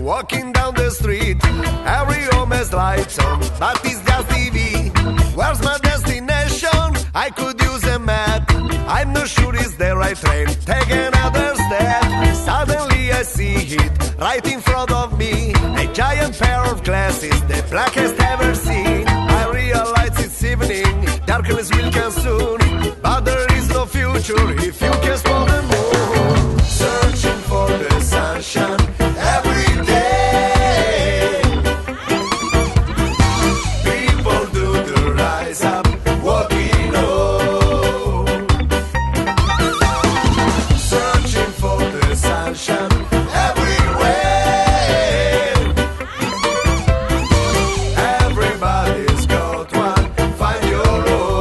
Walking down the street, every home has lights on, but it's just TV. Where's my destination? I could use a map. I'm not sure it's the right train. Take another step. Suddenly I see it right in front of me. A giant pair of glasses, the blackest ever seen. I realize it's evening, darkness will come soon, but there is no future if you can spot the moon. Searching for the sunshine every day. People do the rise up, walking home. Searching for the sunshine everywhere. Everybody's got one, find your own.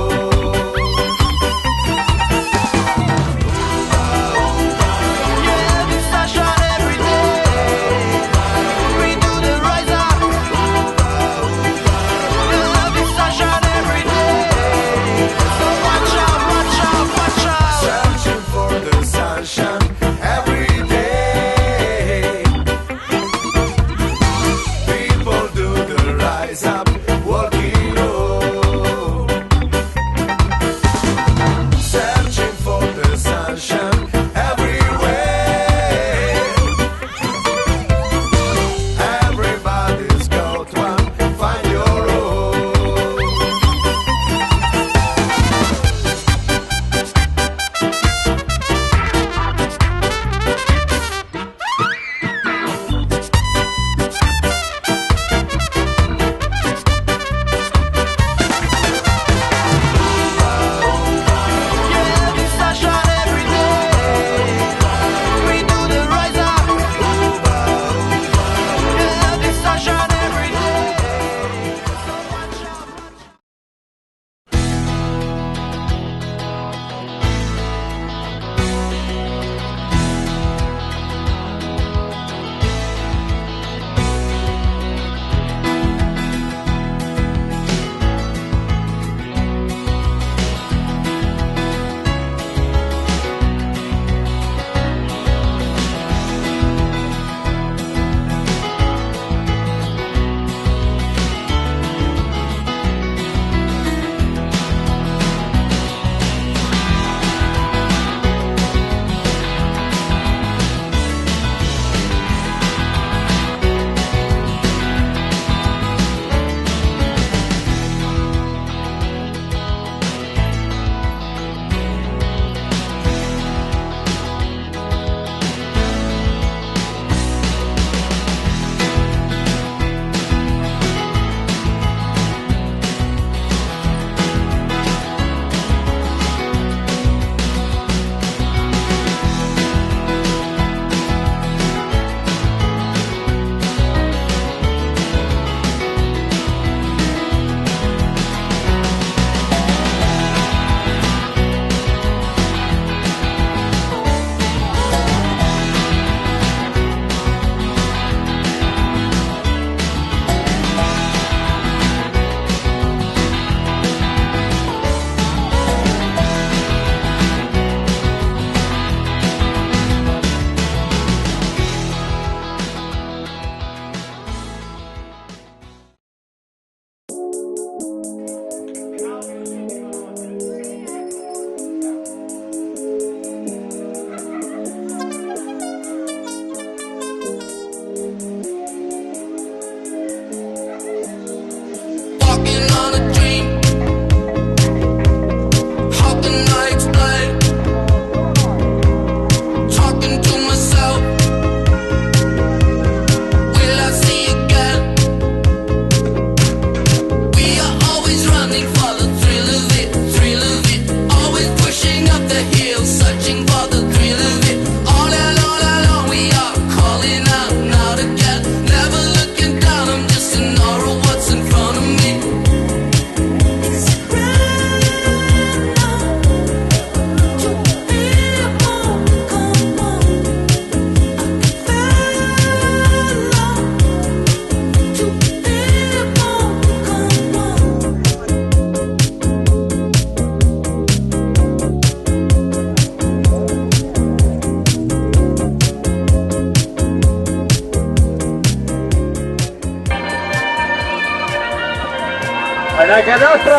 Dai che nostra!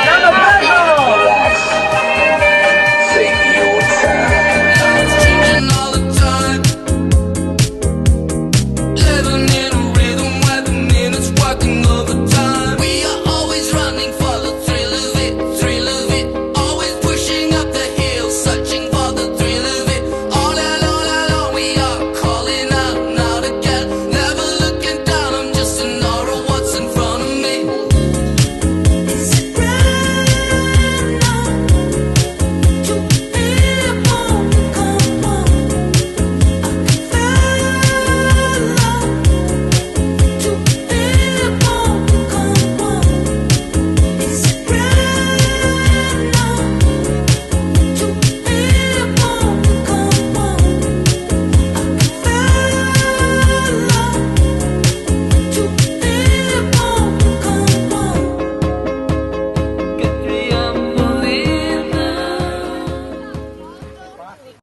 L'hanno preso!